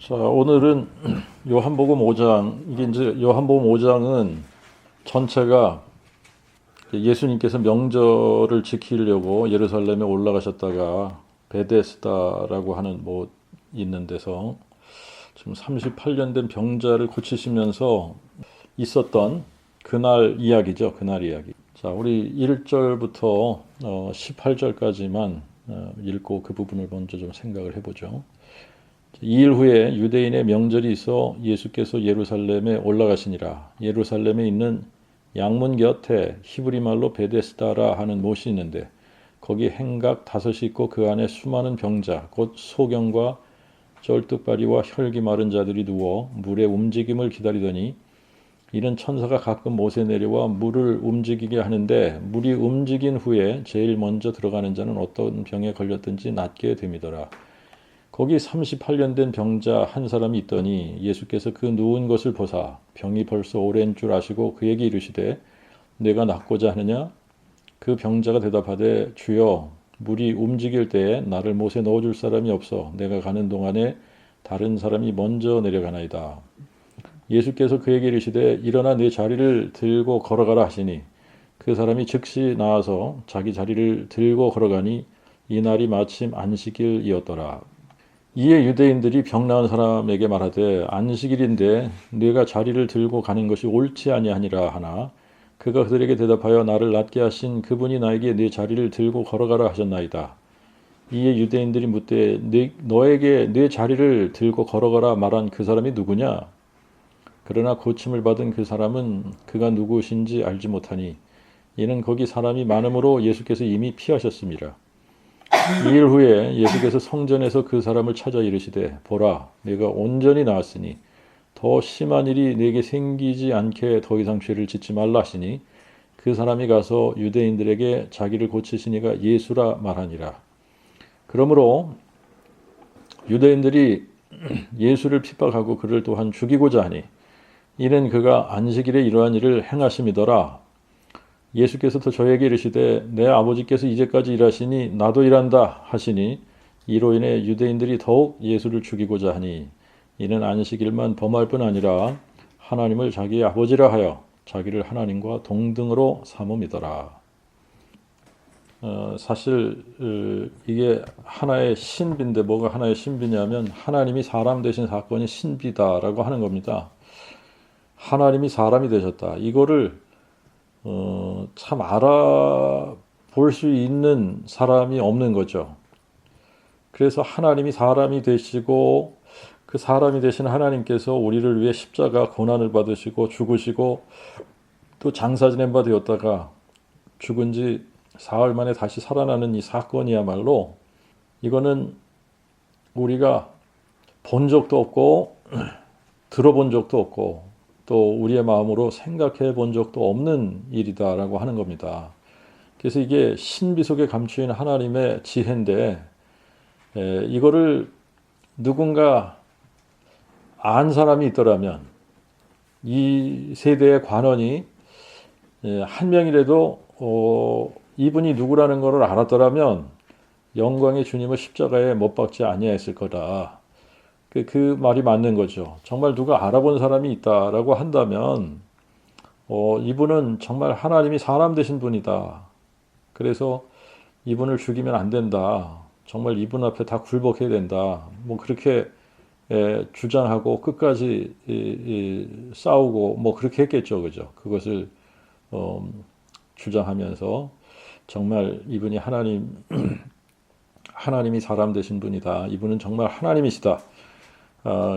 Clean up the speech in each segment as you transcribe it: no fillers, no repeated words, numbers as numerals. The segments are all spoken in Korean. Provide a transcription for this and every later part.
자, 오늘은 요한복음 5장, 이게 이제 요한복음 5장은 전체가 예수님께서 명절을 지키려고 예루살렘에 올라가셨다가 베데스다라고 하는 있는 데서 지금 38년 된 병자를 고치시면서 있었던 그날 이야기죠. 그날 이야기. 자, 우리 1절부터 18절까지만 읽고 그 부분을 먼저 좀 생각을 해보죠. 2일 후에 유대인의 명절이 있어 예수께서 예루살렘에 올라가시니라. 예루살렘에 있는 양문 곁에 히브리 말로 베데스다라 하는 못이 있는데 거기 행각 5이 있고 그 안에 수많은 병자 곧 소경과 쩔뚝발이와 혈기 마른 자들이 누워 물의 움직임을 기다리더니 이는 천사가 가끔 못에 내려와 물을 움직이게 하는데 물이 움직인 후에 제일 먼저 들어가는 자는 어떤 병에 걸렸든지 낫게 됨이더라. 거기 38년 된 병자 한 사람이 있더니 예수께서 그 누운 것을 보사 병이 벌써 오랜 줄 아시고 그에게 이르시되 내가 낫고자 하느냐? 그 병자가 대답하되 주여 물이 움직일 때에 나를 못에 넣어줄 사람이 없어 내가 가는 동안에 다른 사람이 먼저 내려가나이다. 예수께서 그에게 이르시되 일어나 네 자리를 들고 걸어가라 하시니 그 사람이 즉시 나와서 자기 자리를 들고 걸어가니 이날이 마침 안식일이었더라. 이에 유대인들이 병 나은 사람에게 말하되 안식일인데 네가 자리를 들고 가는 것이 옳지 아니하니라 하나 그가 그들에게 대답하여 나를 낫게 하신 그분이 나에게 네 자리를 들고 걸어가라 하셨나이다. 이에 유대인들이 묻되 너에게 네 자리를 들고 걸어가라 말한 그 사람이 누구냐? 그러나 고침을 받은 그 사람은 그가 누구신지 알지 못하니 이는 거기 사람이 많음으로 예수께서 이미 피하셨습니다. 2일 후에 예수께서 성전에서 그 사람을 찾아 이르시되 보라 내가 온전히 나았으니 더 심한 일이 내게 생기지 않게 더 이상 죄를 짓지 말라 하시니 그 사람이 가서 유대인들에게 자기를 고치신 이가 예수라 말하니라. 그러므로 유대인들이 예수를 핍박하고 그를 또한 죽이고자 하니 이는 그가 안식일에 이러한 일을 행하심이더라. 예수께서 또 저에게 이르시되 내 아버지께서 이제까지 일하시니 나도 일한다 하시니 이로 인해 유대인들이 더욱 예수를 죽이고자 하니 이는 안식일만 범할 뿐 아니라 하나님을 자기의 아버지라 하여 자기를 하나님과 동등으로 삼음이더라. 사실 이게 하나의 신비인데 뭐가 하나의 신비냐면 하나님이 사람 되신 사건이 신비다라고 하는 겁니다. 하나님이 사람이 되셨다. 이거를 참 알아볼 수 있는 사람이 없는 거죠. 그래서 하나님이 사람이 되시고 그 사람이 되신 하나님께서 우리를 위해 십자가 고난을 받으시고 죽으시고 또 장사 지낸 바 되었다가 죽은 지 사흘 만에 다시 살아나는 이 사건이야말로 이거는 우리가 본 적도 없고 들어본 적도 없고 또 우리의 마음으로 생각해 본 적도 없는 일이다라고 하는 겁니다. 그래서 이게 신비 속에 감추인 하나님의 지혜인데 이거를 누군가 안 사람이 있더라면 이 세대의 관원이 한 명이라도 이분이 누구라는 것을 알았더라면 영광의 주님을 십자가에 못 박지 아니했을 거다. 그 말이 맞는 거죠. 정말 누가 알아본 사람이 있다라고 한다면 이분은 정말 하나님이 사람 되신 분이다. 그래서 이분을 죽이면 안 된다. 정말 이분 앞에 다 굴복해야 된다. 그렇게 주장하고 끝까지 싸우고 그렇게 했겠죠. 그죠? 그것을 주장하면서 정말 이분이 하나님이 사람 되신 분이다. 이분은 정말 하나님이시다.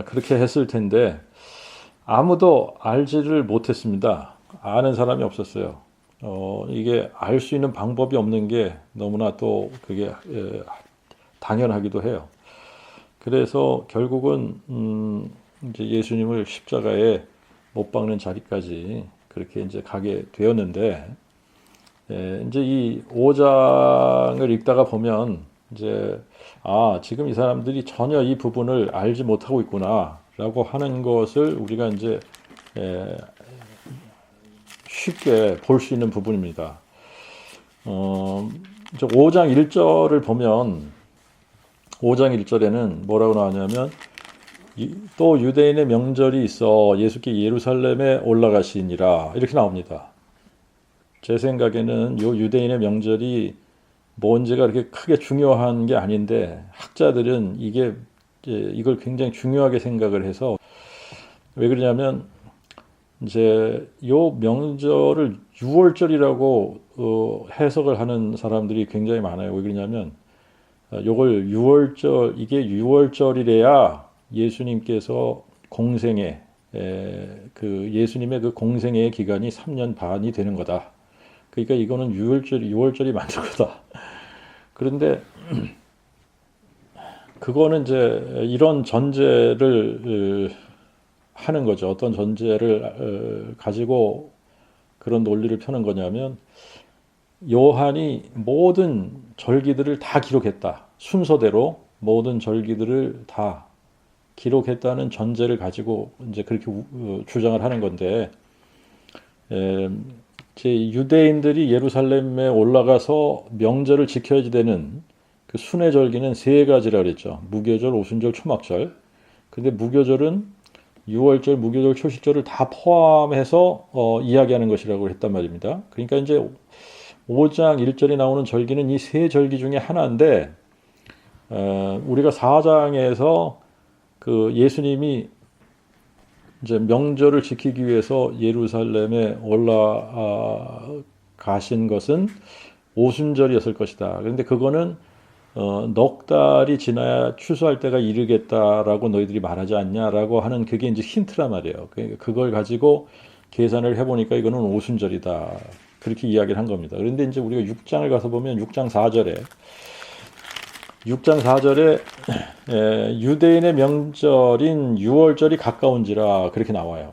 그렇게 했을 텐데 아무도 알지를 못했습니다. 아는 사람이 없었어요. 이게 알 수 있는 방법이 없는 게 너무나 또 그게 당연하기도 해요. 그래서 결국은 이제 예수님을 십자가에 못 박는 자리까지 그렇게 이제 가게 되었는데 이제 이 5장을 읽다가 보면 이제 지금 이 사람들이 전혀 이 부분을 알지 못하고 있구나라고 하는 것을 우리가 이제 쉽게 볼 수 있는 부분입니다. 5장 1절을 보면 5장 1절에는 뭐라고 나오냐면 또 유대인의 명절이 있어 예수께 예루살렘에 올라가시니라 이렇게 나옵니다. 제 생각에는 요 유대인의 명절이 뭔지가 그렇게 크게 중요한 게 아닌데 학자들은 이걸 굉장히 중요하게 생각을 해서 왜 그러냐면 이제 요 명절을 유월절이라고 해석을 하는 사람들이 굉장히 많아요. 왜 그러냐면 요걸 이게 유월절이래야 예수님께서 공생애 그 예수님의 그 공생애의 기간이 3년 반이 되는 거다. 그러니까 이거는 유월절이 만든 거다. 그런데 그거는 이제 이런 전제를 하는 거죠. 어떤 전제를 가지고 그런 논리를 펴는 거냐면 요한이 모든 절기들을 다 기록했다. 순서대로 모든 절기들을 다 기록했다는 전제를 가지고 이제 그렇게 주장을 하는 건데 제 유대인들이 예루살렘에 올라가서 명절을 지켜야 되는 그 순회 절기는 세 가지라 그랬죠. 무교절, 오순절, 초막절. 근데 무교절은 유월절, 무교절, 초실절을 다 포함해서 이야기하는 것이라고 했단 말입니다. 그러니까 이제 5장 1절에 나오는 절기는 이 세 절기 중에 하나인데 우리가 4장에서 그 예수님이 이제 명절을 지키기 위해서 예루살렘에 올라가신 것은 오순절이었을 것이다. 그런데 그거는 넉 달이 지나야 추수할 때가 이르겠다라고 너희들이 말하지 않냐라고 하는 그게 이제 힌트란 말이에요. 그걸 가지고 계산을 해보니까 이거는 오순절이다. 그렇게 이야기를 한 겁니다. 그런데 이제 우리가 6장을 가서 보면 6장 4절에 유대인의 명절인 유월절이 가까운지라 그렇게 나와요.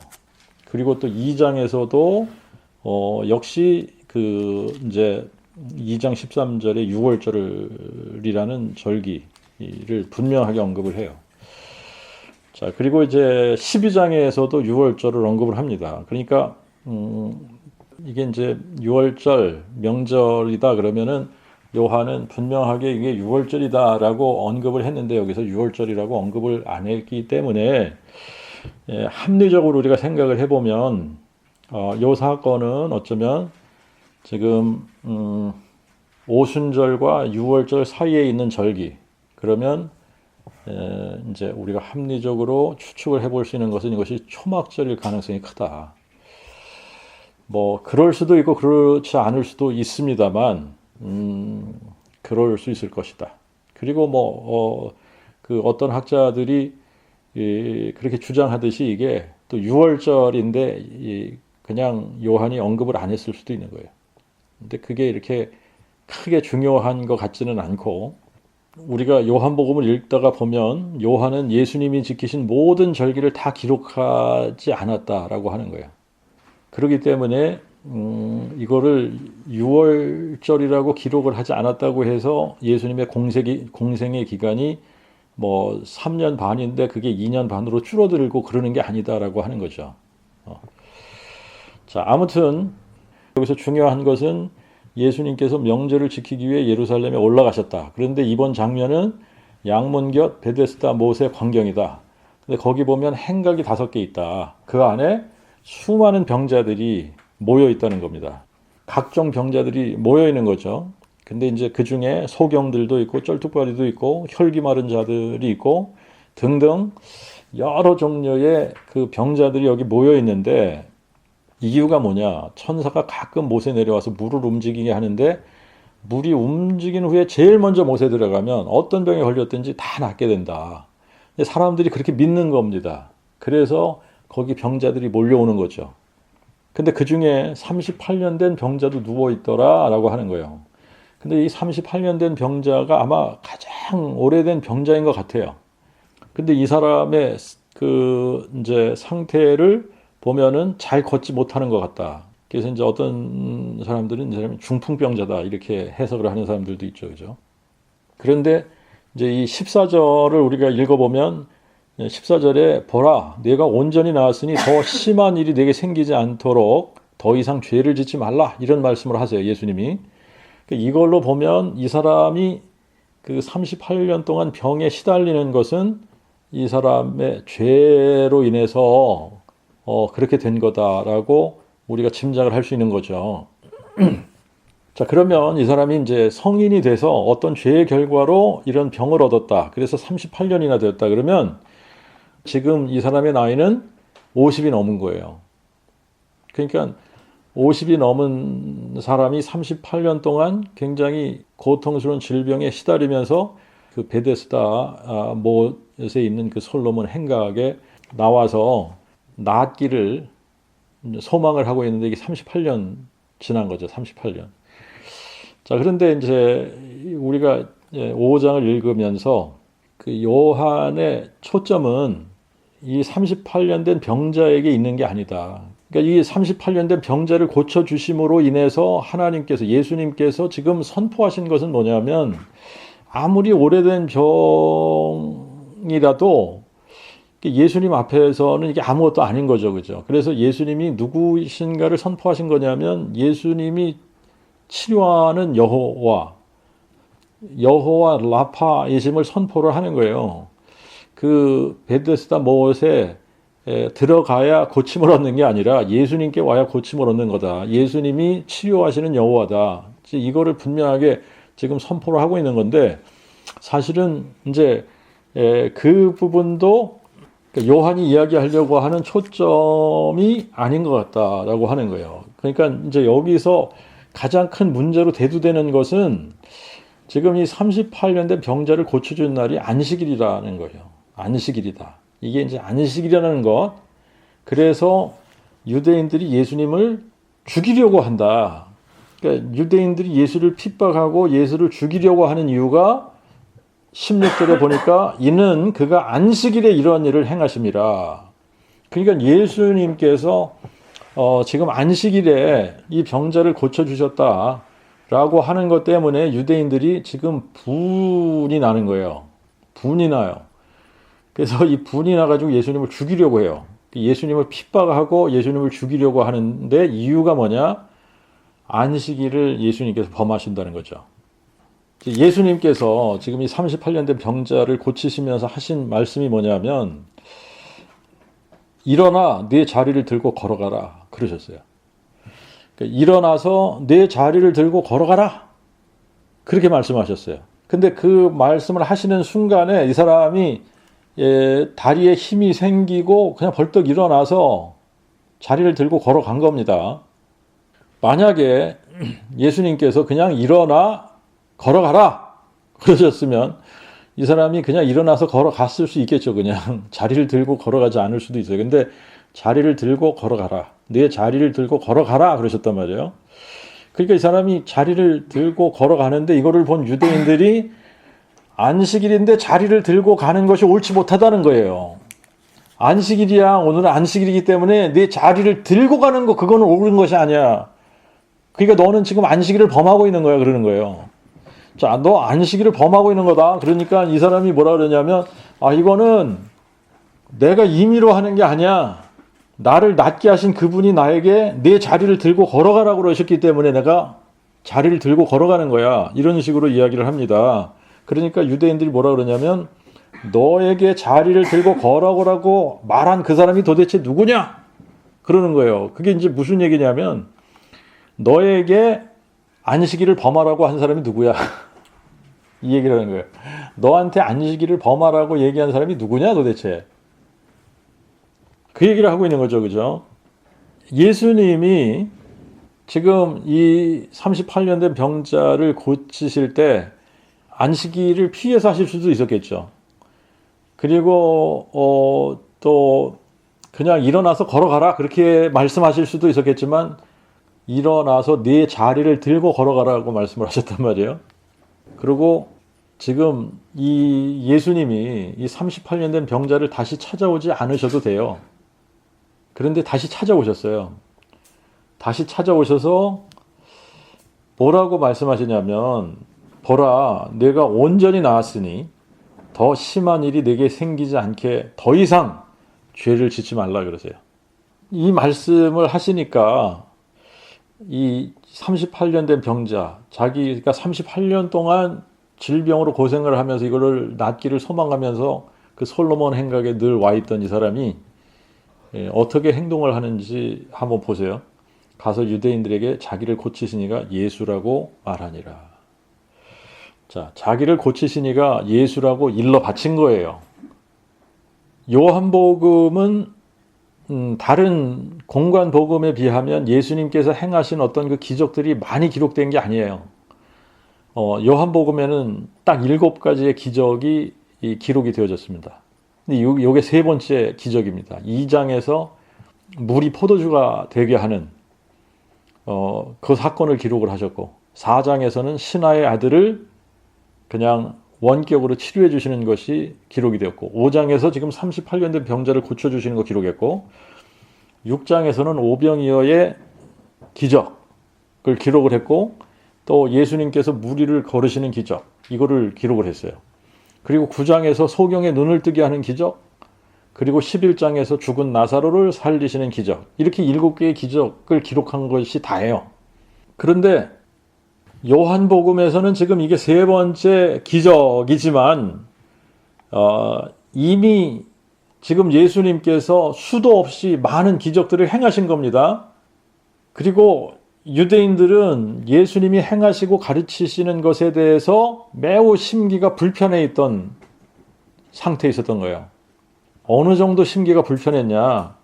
그리고 또 2장에서도 역시 그 이제 2장 13절에 유월절이라는 절기를 분명하게 언급을 해요. 자, 그리고 이제 12장에서도 유월절을 언급을 합니다. 그러니까 이게 이제 유월절 명절이다 그러면은 요한은 분명하게 이게 유월절이다라고 언급을 했는데 여기서 유월절이라고 언급을 안 했기 때문에 합리적으로 우리가 생각을 해보면 요 사건은 어쩌면 지금 오순절과 유월절 사이에 있는 절기 그러면 이제 우리가 합리적으로 추측을 해볼 수 있는 것은 이것이 초막절일 가능성이 크다. 뭐 그럴 수도 있고 그렇지 않을 수도 있습니다만 그럴 수 있을 것이다. 그리고 그 어떤 학자들이 그렇게 주장하듯이 이게 또 유월절인데 그냥 요한이 언급을 안 했을 수도 있는 거예요. 근데 그게 이렇게 크게 중요한 것 같지는 않고 우리가 요한복음을 읽다가 보면 요한은 예수님이 지키신 모든 절기를 다 기록하지 않았다라고 하는 거예요. 그렇기 때문에 이거를 유월절이라고 기록을 하지 않았다고 해서 예수님의 공생의 기간이 뭐 3년 반인데 그게 2년 반으로 줄어들고 그러는 게 아니다라고 하는 거죠. 자, 아무튼 여기서 중요한 것은 예수님께서 명절을 지키기 위해 예루살렘에 올라가셨다. 그런데 이번 장면은 양문곁 베데스다 못의 광경이다. 근데 거기 보면 행각이 5개 있다. 그 안에 수많은 병자들이 모여 있다는 겁니다. 각종 병자들이 모여 있는 거죠. 근데 이제 그 중에 소경들도 있고 쩔뚝발이도 있고 혈기 마른 자들이 있고 등등 여러 종류의 그 병자들이 여기 모여 있는데 이유가 뭐냐? 천사가 가끔 못에 내려와서 물을 움직이게 하는데 물이 움직인 후에 제일 먼저 못에 들어가면 어떤 병에 걸렸든지 다 낫게 된다. 근데 사람들이 그렇게 믿는 겁니다. 그래서 거기 병자들이 몰려오는 거죠. 근데 그 중에 38년 된 병자도 누워있더라라고 하는 거예요. 근데 이 38년 된 병자가 아마 가장 오래된 병자인 것 같아요. 근데 이 사람의 그 이제 상태를 보면은 잘 걷지 못하는 것 같다. 그래서 이제 어떤 사람들은 이 사람이 중풍병자다 이렇게 해석을 하는 사람들도 있죠, 그죠? 그런데 이제 이 14절을 우리가 읽어보면 14절에 보라, 내가 온전히 나았으니 더 심한 일이 내게 생기지 않도록 더 이상 죄를 짓지 말라 이런 말씀을 하세요, 예수님이. 이걸로 보면 이 사람이 그 38년 동안 병에 시달리는 것은 이 사람의 죄로 인해서 그렇게 된 거다라고 우리가 짐작을 할 수 있는 거죠. 자, 그러면 이 사람이 이제 성인이 돼서 어떤 죄의 결과로 이런 병을 얻었다. 그래서 38년이나 되었다. 그러면 지금 이 사람의 나이는 50이 넘은 거예요. 그러니까 50이 넘은 사람이 38년 동안 굉장히 고통스러운 질병에 시달리면서 그 베데스다 못에 있는 그 솔로몬 행각에 나와서 낫기를 소망을 하고 있는데 이게 38년 지난 거죠. 38년. 자, 그런데 이제 우리가 5장을 읽으면서 그 요한의 초점은 이 38년 된 병자에게 있는 게 아니다. 그러니까 이 38년 된 병자를 고쳐주심으로 인해서 하나님께서, 예수님께서 지금 선포하신 것은 뭐냐면 아무리 오래된 병이라도 예수님 앞에서는 이게 아무것도 아닌 거죠. 그죠? 그래서 예수님이 누구이신가를 선포하신 거냐면 예수님이 치료하는 여호와 라파이심을 선포를 하는 거예요. 그 베데스다 못에 들어가야 고침을 얻는 게 아니라 예수님께 와야 고침을 얻는 거다. 예수님이 치료하시는 여호와다. 이거를 분명하게 지금 선포를 하고 있는 건데 사실은 이제 그 부분도 요한이 이야기하려고 하는 초점이 아닌 것 같다라고 하는 거예요. 그러니까 이제 여기서 가장 큰 문제로 대두되는 것은 지금 이 38년 된 병자를 고쳐준 날이 안식일이라는 거예요. 안식일이다. 이게 이제 안식일이라는 것. 그래서 유대인들이 예수님을 죽이려고 한다. 그러니까 유대인들이 예수를 핍박하고 예수를 죽이려고 하는 이유가 16절에 보니까 이는 그가 안식일에 이러한 일을 행하심이라. 그러니까 예수님께서 지금 안식일에 이 병자를 고쳐주셨다라고 하는 것 때문에 유대인들이 지금 분이 나는 거예요. 분이 나요. 그래서 이 분이 나가지고 예수님을 죽이려고 해요. 예수님을 핍박하고 예수님을 죽이려고 하는데 이유가 뭐냐? 안식일을 예수님께서 범하신다는 거죠. 예수님께서 지금 이 38년 된 병자를 고치시면서 하신 말씀이 뭐냐면 일어나 네 자리를 들고 걸어가라 그러셨어요. 그러니까 일어나서 네 자리를 들고 걸어가라 그렇게 말씀하셨어요. 근데 그 말씀을 하시는 순간에 이 사람이 다리에 힘이 생기고 그냥 벌떡 일어나서 자리를 들고 걸어간 겁니다. 만약에 예수님께서 그냥 일어나 걸어가라 그러셨으면 이 사람이 그냥 일어나서 걸어갔을 수 있겠죠. 그냥 자리를 들고 걸어가지 않을 수도 있어요. 근데 자리를 들고 걸어가라. 내 자리를 들고 걸어가라 그러셨단 말이에요. 그러니까 이 사람이 자리를 들고 걸어가는데 이거를 본 유대인들이 안식일인데 자리를 들고 가는 것이 옳지 못하다는 거예요. 안식일이야. 오늘은 안식일이기 때문에 내 자리를 들고 가는 거 그거는 옳은 것이 아니야. 그러니까 너는 지금 안식일을 범하고 있는 거야 그러는 거예요. 자, 너 안식일을 범하고 있는 거다. 그러니까 이 사람이 뭐라 그러냐면 이거는 내가 임의로 하는 게 아니야. 나를 낫게 하신 그분이 나에게 내 자리를 들고 걸어가라고 그러셨기 때문에 내가 자리를 들고 걸어가는 거야. 이런 식으로 이야기를 합니다. 그러니까 유대인들이 뭐라 그러냐면 너에게 자리를 들고 걸어가라고 말한 그 사람이 도대체 누구냐? 그러는 거예요. 그게 이제 무슨 얘기냐면 너에게 안식일을 범하라고 한 사람이 누구야? 이 얘기를 하는 거예요. 너한테 안식일을 범하라고 얘기한 사람이 누구냐 도대체? 그 얘기를 하고 있는 거죠. 그죠? 예수님이 지금 이 38년 된 병자를 고치실 때 안식일을 피해서 하실 수도 있었겠죠. 그리고 또 그냥 일어나서 걸어가라 그렇게 말씀하실 수도 있었겠지만 일어나서 네 자리를 들고 걸어가라고 말씀을 하셨단 말이에요. 그리고 지금 이 예수님이 이 38년 된 병자를 다시 찾아오지 않으셔도 돼요. 그런데 다시 찾아오셨어요. 다시 찾아오셔서 뭐라고 말씀하시냐면 보라 내가 온전히 나았으니 더 심한 일이 내게 생기지 않게 더 이상 죄를 짓지 말라 그러세요. 이 말씀을 하시니까 이 38년 된 병자, 자기가 38년 동안 질병으로 고생을 하면서 이거를 낫기를 소망하면서 그 솔로몬 행각에 늘 와 있던 이 사람이 어떻게 행동을 하는지 한번 보세요. 가서 유대인들에게 자기를 고치시니가 예수라고 말하니라. 자, 자기를 고치시니가 예수라고 일러 바친 거예요. 요한복음은 다른 공관 복음에 비하면 예수님께서 행하신 어떤 그 기적들이 많이 기록된 게 아니에요. 요한복음에는 딱 7가지의 기적이 기록이 되어졌습니다. 근데 요게 세 번째 기적입니다. 2장에서 물이 포도주가 되게 하는 그 사건을 기록을 하셨고, 4장에서는 신하의 아들을 그냥 원격으로 치료해 주시는 것이 기록이 되었고, 5장에서 지금 38년 된 병자를 고쳐주시는 거 기록했고, 6장에서는 오병이어의 기적을 기록을 했고, 또 예수님께서 물 위를 걸으시는 기적, 이거를 기록을 했어요. 그리고 9장에서 소경의 눈을 뜨게 하는 기적, 그리고 11장에서 죽은 나사로를 살리시는 기적, 이렇게 7개의 기적을 기록한 것이 다예요. 그런데 요한복음에서는 지금 이게 세 번째 기적이지만 이미 지금 예수님께서 수도 없이 많은 기적들을 행하신 겁니다. 그리고 유대인들은 예수님이 행하시고 가르치시는 것에 대해서 매우 심기가 불편해 있던 상태에 있었던 거예요. 어느 정도 심기가 불편했냐?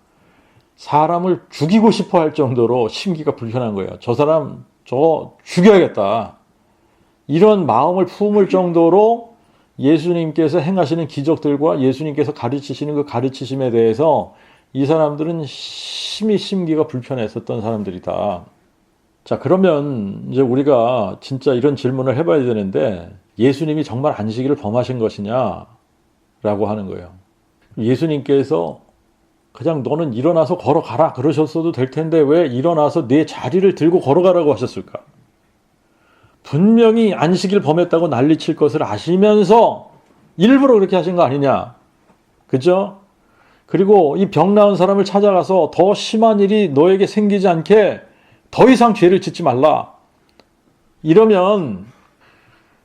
사람을 죽이고 싶어 할 정도로 심기가 불편한 거예요. 저 사람 저 죽여야겠다. 이런 마음을 품을 정도로 예수님께서 행하시는 기적들과 예수님께서 가르치시는 그 가르치심에 대해서 이 사람들은 심히 심기가 불편했었던 사람들이다. 자, 그러면 이제 우리가 진짜 이런 질문을 해봐야 되는데, 예수님이 정말 안식일을 범하신 것이냐? 라고 하는 거예요. 예수님께서 그냥 너는 일어나서 걸어가라 그러셨어도 될 텐데 왜 일어나서 내 자리를 들고 걸어가라고 하셨을까? 분명히 안식일 범했다고 난리칠 것을 아시면서 일부러 그렇게 하신 거 아니냐? 그죠? 그리고 이 병 나은 사람을 찾아가서 더 심한 일이 너에게 생기지 않게 더 이상 죄를 짓지 말라. 이러면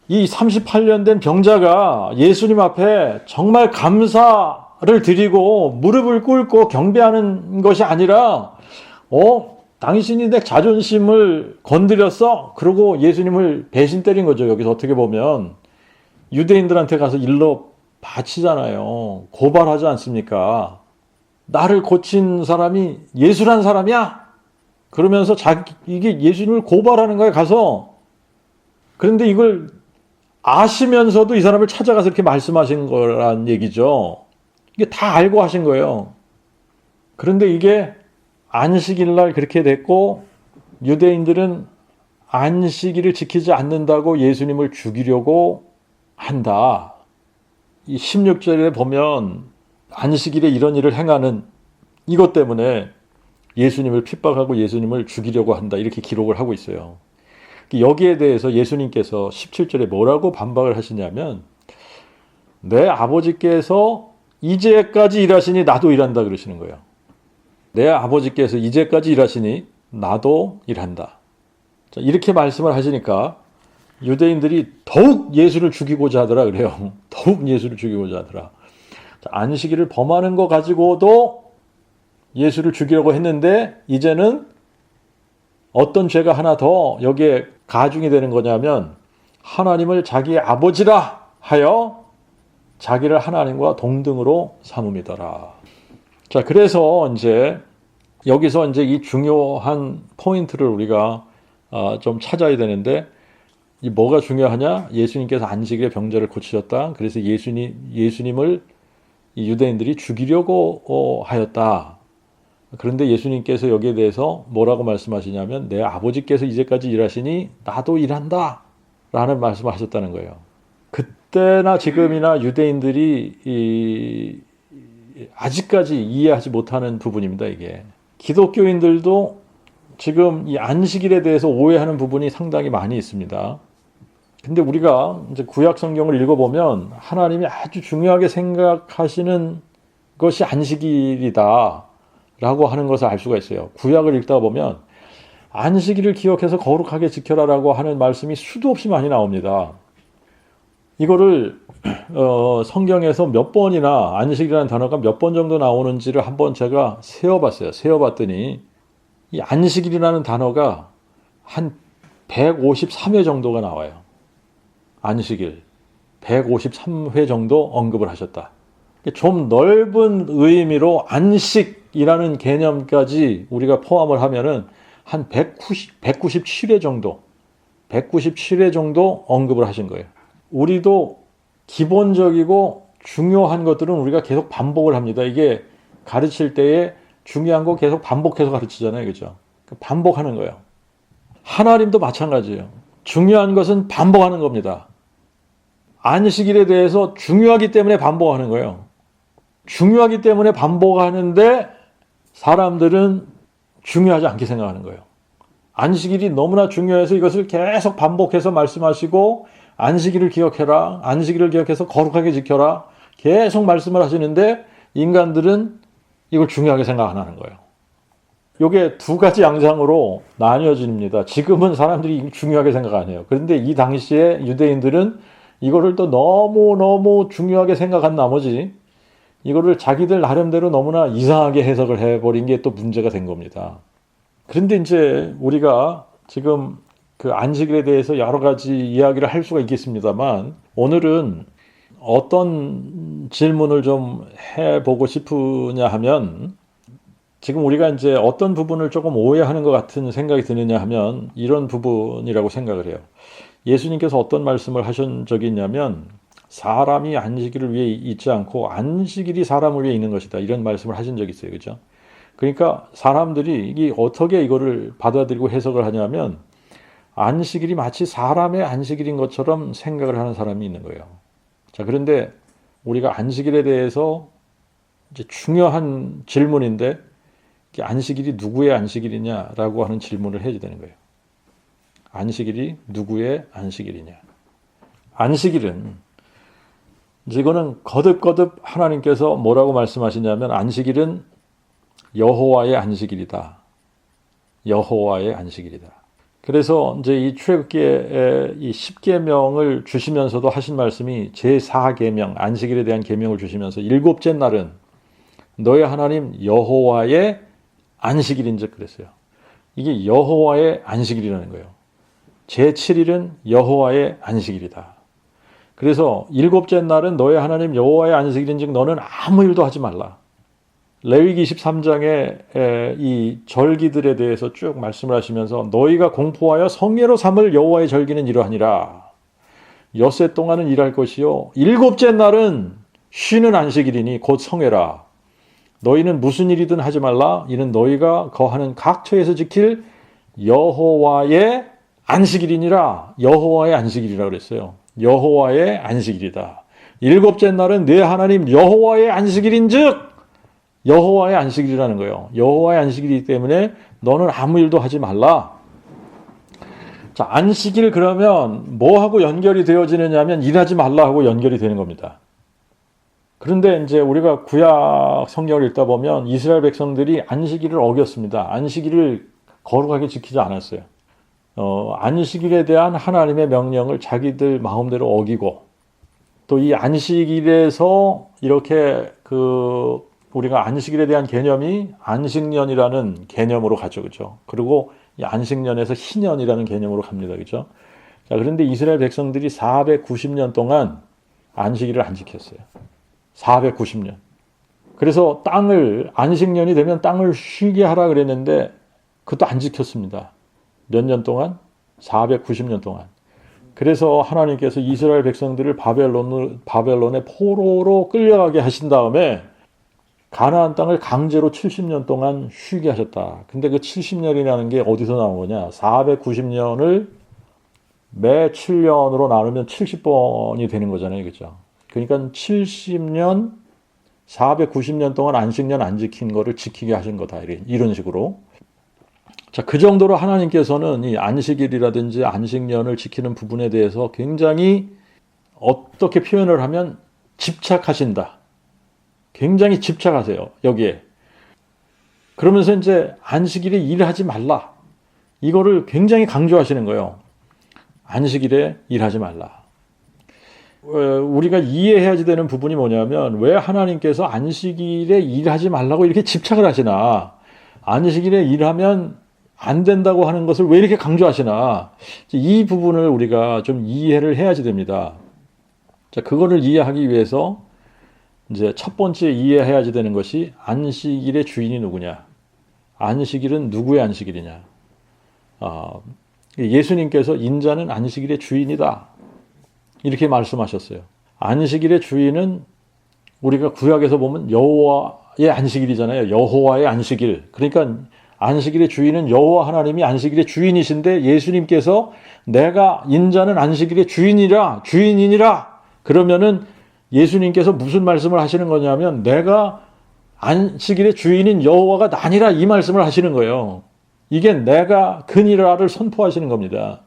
이 38년 된 병자가 예수님 앞에 정말 감사를 드리고 무릎을 꿇고 경배하는 것이 아니라 당신이 내 자존심을 건드렸어? 그러고 예수님을 배신 때린 거죠. 여기서 어떻게 보면 유대인들한테 가서 일러 바치잖아요. 고발하지 않습니까? 나를 고친 사람이 예수란 사람이야? 그러면서 이게 예수님을 고발하는 거에 가서. 그런데 이걸 아시면서도 이 사람을 찾아가서 이렇게 말씀하신 거란 얘기죠. 이게 다 알고 하신 거예요. 그런데 이게 안식일 날 그렇게 됐고, 유대인들은 안식일을 지키지 않는다고 예수님을 죽이려고 한다. 이 16절에 보면 안식일에 이런 일을 행하는 이것 때문에 예수님을 핍박하고 예수님을 죽이려고 한다. 이렇게 기록을 하고 있어요. 여기에 대해서 예수님께서 17절에 뭐라고 반박을 하시냐면, 내 아버지께서 이제까지 일하시니 나도 일한다 그러시는 거예요. 내 아버지께서 이제까지 일하시니 나도 일한다. 자, 이렇게 말씀을 하시니까 유대인들이 더욱 예수를 죽이고자 하더라 그래요. 더욱 예수를 죽이고자 하더라. 자, 안식일을 범하는 거 가지고도 예수를 죽이려고 했는데 이제는 어떤 죄가 하나 더 여기에 가중이 되는 거냐면, 하나님을 자기의 아버지라 하여 자기를 하나님과 동등으로 삼음이더라. 자, 그래서 이제 여기서 이제 이 중요한 포인트를 우리가 좀 찾아야 되는데, 이 뭐가 중요하냐? 예수님께서 안식일에 병자를 고치셨다. 그래서 예수님을 이 유대인들이 죽이려고 하였다. 그런데 예수님께서 여기에 대해서 뭐라고 말씀하시냐면, 내 아버지께서 이제까지 일하시니 나도 일한다 라는 말씀을 하셨다는 거예요. 그때나 지금이나 유대인들이 아직까지 이해하지 못하는 부분입니다. 이게 기독교인들도 지금 이 안식일에 대해서 오해하는 부분이 상당히 많이 있습니다. 근데 우리가 이제 구약 성경을 읽어보면 하나님이 아주 중요하게 생각하시는 것이 안식일이다 라고 하는 것을 알 수가 있어요. 구약을 읽다 보면 안식일을 기억해서 거룩하게 지켜라라고 하는 말씀이 수도 없이 많이 나옵니다. 이거를 성경에서 몇 번이나 안식이라는 단어가 몇 번 정도 나오는지를 한번 제가 세어봤어요. 세어봤더니 이 안식일이라는 단어가 한 153회 정도가 나와요. 안식일 153회 정도 언급을 하셨다. 좀 넓은 의미로 안식이라는 개념까지 우리가 포함을 하면은 한 197회 정도 언급을 하신 거예요. 우리도 기본적이고 중요한 것들은 우리가 계속 반복을 합니다. 이게 가르칠 때에 중요한 거 계속 반복해서 가르치잖아요. 그죠? 반복하는 거예요. 하나님도 마찬가지예요. 중요한 것은 반복하는 겁니다. 안식일에 대해서 중요하기 때문에 반복하는 거예요. 중요하기 때문에 반복하는데 사람들은 중요하지 않게 생각하는 거예요. 안식일이 너무나 중요해서 이것을 계속 반복해서 말씀하시고 안식일을 기억해라. 안식일을 기억해서 거룩하게 지켜라. 계속 말씀을 하시는데 인간들은 이걸 중요하게 생각 안 하는 거예요. 이게 두 가지 양상으로 나뉘어집니다. 지금은 사람들이 중요하게 생각 안 해요. 그런데 이 당시에 유대인들은 이거를 또 너무너무 중요하게 생각한 나머지 이거를 자기들 나름대로 너무나 이상하게 해석을 해버린 게 또 문제가 된 겁니다. 그런데 이제 우리가 지금 그 안식일에 대해서 여러 가지 이야기를 할 수가 있겠습니다만 오늘은 어떤 질문을 좀 해보고 싶으냐 하면 지금 우리가 이제 어떤 부분을 조금 오해하는 것 같은 생각이 드느냐 하면 이런 부분이라고 생각을 해요. 예수님께서 어떤 말씀을 하신 적이 있냐면 사람이 안식일을 위해 있지 않고 안식일이 사람을 위해 있는 것이다. 이런 말씀을 하신 적이 있어요. 그죠? 그러니까 사람들이 이게 어떻게 이거를 받아들이고 해석을 하냐면 안식일이 마치 사람의 안식일인 것처럼 생각을 하는 사람이 있는 거예요. 자, 그런데 우리가 안식일에 대해서 이제 중요한 질문인데 안식일이 누구의 안식일이냐라고 하는 질문을 해야 되는 거예요. 안식일이 누구의 안식일이냐. 안식일은 이거는 거듭거듭 하나님께서 뭐라고 말씀하시냐면 안식일은 여호와의 안식일이다. 여호와의 안식일이다. 그래서 이제 이 출애굽기에 이 10계명을 주시면서도 하신 말씀이 제4계명 안식일에 대한 계명을 주시면서 일곱째 날은 너의 하나님 여호와의 안식일인즉 그랬어요. 이게 여호와의 안식일이라는 거예요. 제7일은 여호와의 안식일이다. 그래서 일곱째 날은 너의 하나님 여호와의 안식일인즉 너는 아무 일도 하지 말라. 레위기 23장에 이 절기들에 대해서 쭉 말씀을 하시면서 너희가 공포하여 성례로 삼을 여호와의 절기는 이러하니라. 엿새 동안은 일할 것이요 일곱째 날은 쉬는 안식일이니 곧 성회라. 너희는 무슨 일이든 하지 말라. 이는 너희가 거하는 각 처에서 지킬 여호와의 안식일이니라. 여호와의 안식일이라 그랬어요. 여호와의 안식일이다. 일곱째 날은 내 하나님 여호와의 안식일인즉 여호와의 안식일이라는 거예요. 여호와의 안식일이기 때문에 너는 아무 일도 하지 말라. 자, 안식일 그러면 뭐하고 연결이 되어지느냐 하면 일하지 말라 하고 연결이 되는 겁니다. 그런데 이제 우리가 구약 성경을 읽다 보면 이스라엘 백성들이 안식일을 어겼습니다. 안식일을 거룩하게 지키지 않았어요. 안식일에 대한 하나님의 명령을 자기들 마음대로 어기고 또 이 안식일에서 이렇게 우리가 안식일에 대한 개념이 안식년이라는 개념으로 가죠. 그죠? 그리고 이 안식년에서 희년이라는 개념으로 갑니다. 그죠? 자, 그런데 이스라엘 백성들이 490년 동안 안식일을 안 지켰어요. 490년. 그래서 안식년이 되면 땅을 쉬게 하라 그랬는데 그것도 안 지켰습니다. 몇 년 동안? 490년 동안. 그래서 하나님께서 이스라엘 백성들을 바벨론의 포로로 끌려가게 하신 다음에 가나안 땅을 강제로 70년 동안 쉬게 하셨다. 근데 그 70년이라는 게 어디서 나온 거냐? 490년을 매 7년으로 나누면 70번이 되는 거잖아요. 그렇죠? 그러니까 70년, 490년 동안 안식년 안 지킨 거를 지키게 하신 거다. 이런 식으로. 자, 그 정도로 하나님께서는 이 안식일이라든지 안식년을 지키는 부분에 대해서 굉장히 어떻게 표현을 하면 집착하신다. 굉장히 집착하세요. 여기에. 그러면서 이제 안식일에 일하지 말라. 이거를 굉장히 강조하시는 거예요. 안식일에 일하지 말라. 우리가 이해해야지 되는 부분이 뭐냐면 왜 하나님께서 안식일에 일하지 말라고 이렇게 집착을 하시나, 안식일에 일하면 안 된다고 하는 것을 왜 이렇게 강조하시나, 이 부분을 우리가 좀 이해를 해야지 됩니다. 자, 그거를 이해하기 위해서 이제 첫 번째 이해해야지 되는 것이 안식일의 주인이 누구냐, 안식일은 누구의 안식일이냐. 예수님께서 인자는 안식일의 주인이다, 이렇게 말씀하셨어요. 안식일의 주인은 우리가 구약에서 보면 여호와의 안식일이잖아요. 여호와의 안식일. 그러니까 안식일의 주인은 여호와 하나님이 안식일의 주인이신데, 예수님께서 내가 인자는 안식일의 주인이니라. 그러면은 예수님께서 무슨 말씀을 하시는 거냐면, 내가 안식일의 주인인 여호와가 나니라, 이 말씀을 하시는 거예요. 이게 내가 그니라를 선포하시는 겁니다.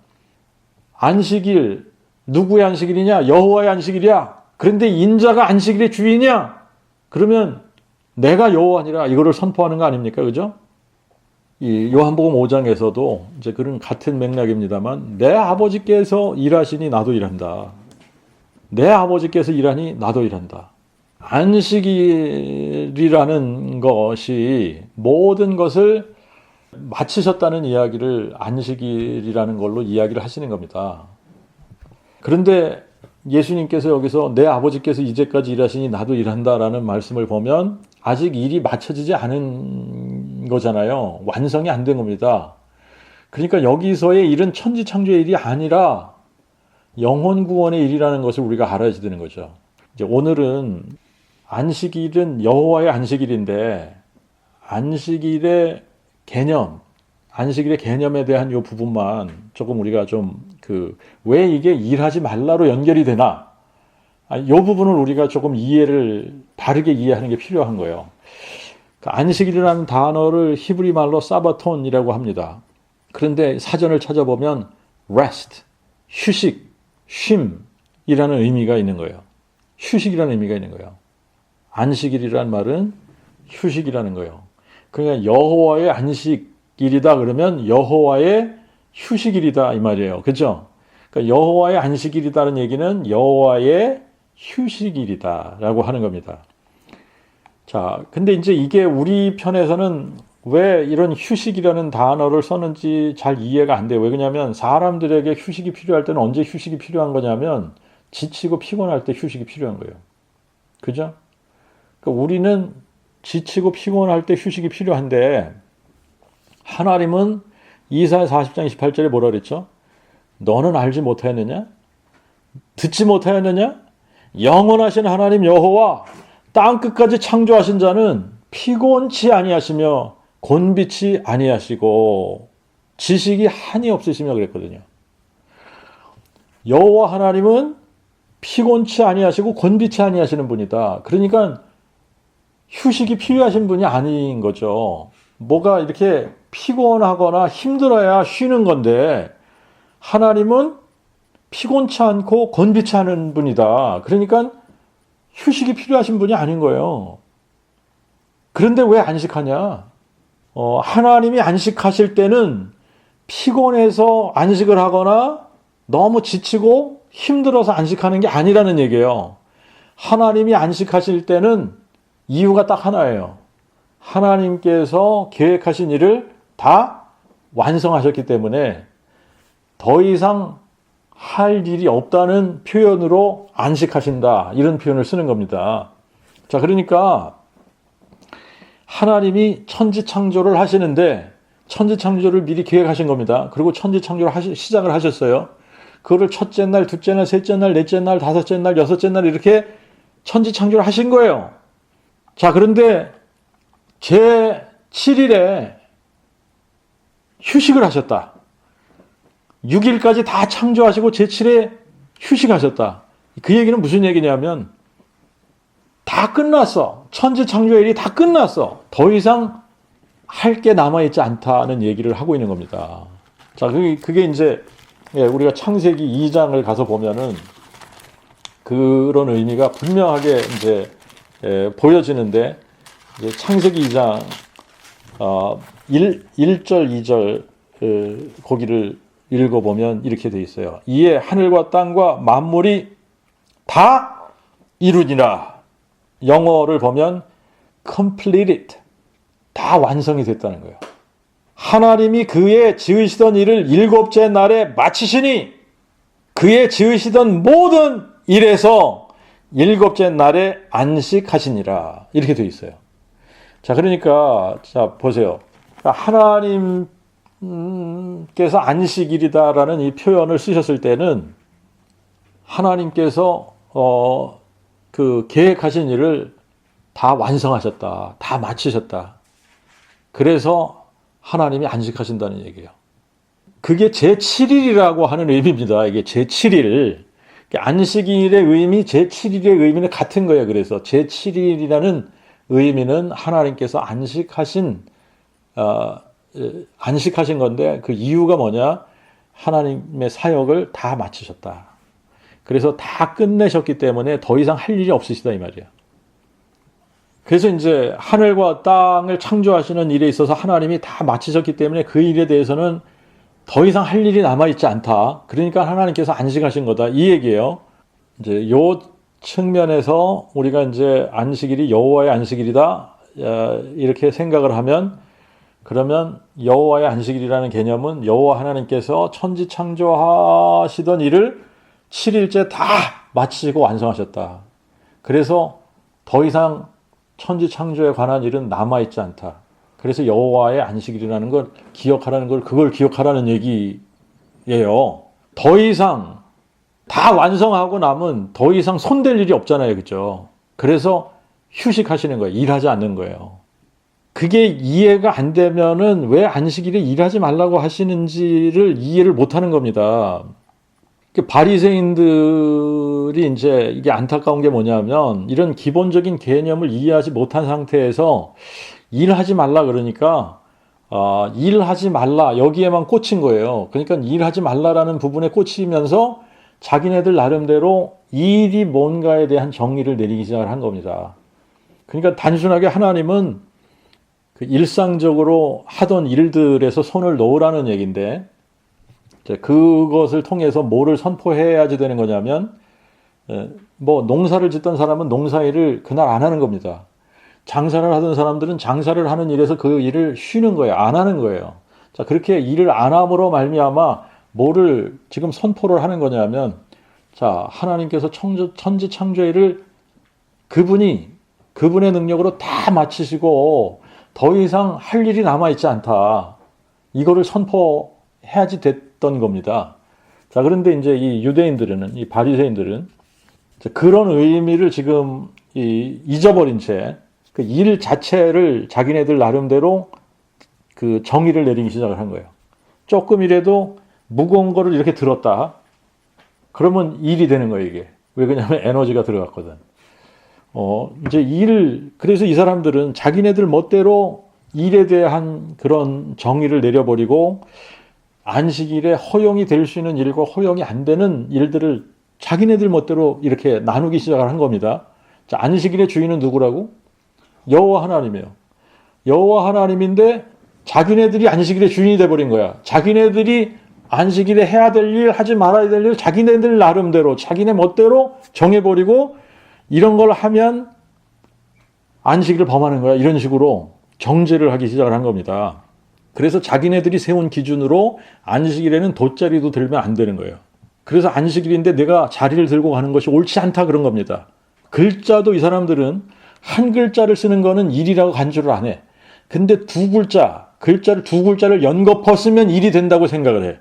안식일, 누구의 안식일이냐? 여호와의 안식일이야. 그런데 인자가 안식일의 주인이야. 그러면 내가 여호와니라, 이거를 선포하는 거 아닙니까? 그죠? 이 요한복음 5장에서도 이제 그런 같은 맥락입니다만, 내 아버지께서 일하시니 나도 일한다. 내 아버지께서 일하니 나도 일한다. 안식일이라는 것이 모든 것을 마치셨다는 이야기를 안식일이라는 걸로 이야기를 하시는 겁니다. 그런데 예수님께서 여기서 내 아버지께서 이제까지 일하시니 나도 일한다라는 말씀을 보면 아직 일이 마쳐지지 않은 거잖아요. 완성이 안 된 겁니다. 그러니까 여기서의 일은 천지창조의 일이 아니라 영혼 구원의 일이라는 것을 우리가 알아야 되는 거죠. 이제 오늘은 안식일은 여호와의 안식일인데, 안식일의 개념, 안식일의 개념에 대한 이 부분만 조금 우리가 좀 왜 이게 일하지 말라로 연결이 되나, 이 부분을 우리가 조금 바르게 이해하는 게 필요한 거예요. 안식일이라는 단어를 히브리 말로 사바톤이라고 합니다. 그런데 사전을 찾아보면 rest, 휴식, 쉼이라는 의미가 있는 거예요. 휴식이라는 의미가 있는 거예요. 안식일이라는 말은 휴식이라는 거예요. 그러니까 여호와의 안식일이다 그러면 여호와의 휴식일이다, 이 말이에요. 그죠? 그러니까 여호와의 안식일이다는 얘기는 여호와의 휴식일이다라고 하는 겁니다. 자, 근데 이제 이게 우리 편에서는 왜 이런 휴식이라는 단어를 썼는지 잘 이해가 안 돼요. 왜 그러냐면 사람들에게 휴식이 필요할 때는 언제 휴식이 필요한 거냐면 지치고 피곤할 때 휴식이 필요한 거예요. 그죠? 그러니까 우리는 지치고 피곤할 때 휴식이 필요한데, 하나님은 이사야 40장 28절에 뭐라 그랬죠? 너는 알지 못하였느냐? 듣지 못하였느냐? 영원하신 하나님 여호와, 땅끝까지 창조하신 자는 피곤치 아니하시며 곤비치 아니하시고 지식이 한이 없으시며 그랬거든요. 여호와 하나님은 피곤치 아니하시고 곤비치 아니하시는 분이다. 그러니까 휴식이 필요하신 분이 아닌 거죠. 뭐가 이렇게 피곤하거나 힘들어야 쉬는 건데, 하나님은 피곤치 않고 곤비치 않은 분이다. 그러니까 휴식이 필요하신 분이 아닌 거예요. 그런데 왜 안식하냐? 하나님이 안식하실 때는 피곤해서 안식을 하거나 너무 지치고 힘들어서 안식하는 게 아니라는 얘기예요. 하나님이 안식하실 때는 이유가 딱 하나예요. 하나님께서 계획하신 일을 다 완성하셨기 때문에 더 이상 할 일이 없다는 표현으로 안식하신다, 이런 표현을 쓰는 겁니다. 자, 그러니까 하나님이 천지창조를 하시는데 천지창조를 미리 계획하신 겁니다. 그리고 천지창조를 시작을 하셨어요. 그거를 첫째 날, 둘째 날, 셋째 날, 넷째 날, 다섯째 날, 여섯째 날 이렇게 천지창조를 하신 거예요. 자, 그런데 제 7일에 휴식을 하셨다. 6일까지 다 창조하시고 제 7일에 휴식하셨다. 그 얘기는 무슨 얘기냐면 다 끝났어. 천지창조의 일이 다 끝났어. 더 이상 할 게 남아있지 않다는 얘기를 하고 있는 겁니다. 자, 그게 이제 우리가 창세기 2장을 가서 보면은 그런 의미가 분명하게 이제 보여지는데, 이제 창세기 2장 1절 2절 거기를 읽어보면 이렇게 돼 있어요. 이에 하늘과 땅과 만물이 다 이루니라. 영어를 보면 completed. 다 완성이 됐다는 거예요. 하나님이 그의 지으시던 일을 일곱째 날에 마치시니 그의 지으시던 모든 일에서 일곱째 날에 안식하시니라. 이렇게 되어 있어요. 자, 그러니까 자 보세요. 하나님께서 안식일이다라는 이 표현을 쓰셨을 때는 하나님께서 그 계획하신 일을 다 완성하셨다. 다 마치셨다. 그래서 하나님이 안식하신다는 얘기예요. 그게 제7일이라고 하는 의미입니다. 이게 제7일. 안식일의 의미, 제7일의 의미는 같은 거예요. 그래서 제7일이라는 의미는 하나님께서 안식하신 건데 그 이유가 뭐냐? 하나님의 사역을 다 마치셨다. 그래서 다 끝내셨기 때문에 더 이상 할 일이 없으시다 이 말이에요. 그래서 이제 하늘과 땅을 창조하시는 일에 있어서 하나님이 다 마치셨기 때문에 그 일에 대해서는 더 이상 할 일이 남아있지 않다. 그러니까 하나님께서 안식하신 거다. 이 얘기예요. 이제 요 측면에서 우리가 이제 안식일이 여호와의 안식일이다. 이렇게 생각을 하면 그러면 여호와의 안식일이라는 개념은 여호와 하나님께서 천지 창조하시던 일을 7일째 다 마치시고 완성하셨다. 그래서 더 이상 천지 창조에 관한 일은 남아있지 않다. 그래서 여호와의 안식일이라는 걸 기억하라는 걸 그걸 기억하라는 얘기예요. 더 이상 다 완성하고 나면 더 이상 손댈 일이 없잖아요. 그렇죠? 그래서 휴식하시는 거예요. 일하지 않는 거예요. 그게 이해가 안 되면은 왜 안식일에 일하지 말라고 하시는지를 이해를 못 하는 겁니다. 바리새인들이 이제 이게 안타까운 게 뭐냐면 이런 기본적인 개념을 이해하지 못한 상태에서 일하지 말라 그러니까 일하지 말라 여기에만 꽂힌 거예요. 그러니까 일하지 말라라는 부분에 꽂히면서 자기네들 나름대로 일이 뭔가에 대한 정의를 내리기 시작을 한 겁니다. 그러니까 단순하게 하나님은 그 일상적으로 하던 일들에서 손을 놓으라는 얘기인데 그것을 통해서 뭐를 선포해야지 되는 거냐면 뭐 농사를 짓던 사람은 농사일을 그날 안 하는 겁니다. 장사를 하던 사람들은 장사를 하는 일에서 그 일을 쉬는 거예요. 안 하는 거예요. 자, 그렇게 일을 안 함으로 말미암아 뭐를 지금 선포를 하는 거냐면 자, 하나님께서 천지 창조일을 그분의 능력으로 다 마치시고 더 이상 할 일이 남아있지 않다. 이거를 선포해야지 됐던 겁니다. 자, 그런데 이제 이 유대인들은, 이 바리새인들은 그런 의미를 지금 잊어버린 채 그 일 자체를 자기네들 나름대로 그 정의를 내리기 시작을 한 거예요. 조금이라도 무거운 거를 이렇게 들었다. 그러면 일이 되는 거예요, 이게. 왜 그러냐면 에너지가 들어갔거든. 그래서 이 사람들은 자기네들 멋대로 일에 대한 그런 정의를 내려버리고 안식일에 허용이 될 수 있는 일과 허용이 안 되는 일들을 자기네들 멋대로 이렇게 나누기 시작을 한 겁니다. 자, 안식일의 주인은 누구라고? 여호와 하나님이에요. 여호와 하나님인데 자기네들이 안식일의 주인이 돼버린 거야. 자기네들이 안식일에 해야 될 일, 하지 말아야 될 일, 자기네들 나름대로, 자기네 멋대로 정해버리고 이런 걸 하면 안식일을 범하는 거야. 이런 식으로 정죄를 하기 시작을 한 겁니다. 그래서 자기네들이 세운 기준으로 안식일에는 돗자리도 들면 안 되는 거예요. 그래서 안식일인데 내가 자리를 들고 가는 것이 옳지 않다 그런 겁니다. 글자도 이 사람들은 한 글자를 쓰는 거는 일이라고 간주를 안 해. 근데 글자를 두 글자를 연거푸 쓰면 일이 된다고 생각을 해.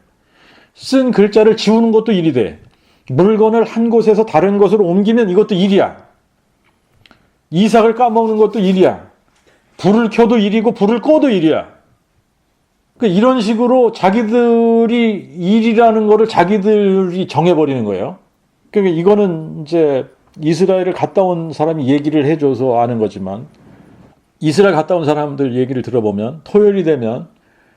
쓴 글자를 지우는 것도 일이 돼. 물건을 한 곳에서 다른 곳으로 옮기면 이것도 일이야. 이삭을 까먹는 것도 일이야. 불을 켜도 일이고 불을 꺼도 일이야. 그러니까 이런 식으로 자기들이 일이라는 거를 자기들이 정해버리는 거예요. 그러니까 이거는 이제 이스라엘을 갔다 온 사람이 얘기를 해줘서 아는 거지만 이스라엘 갔다 온 사람들 얘기를 들어보면 토요일이 되면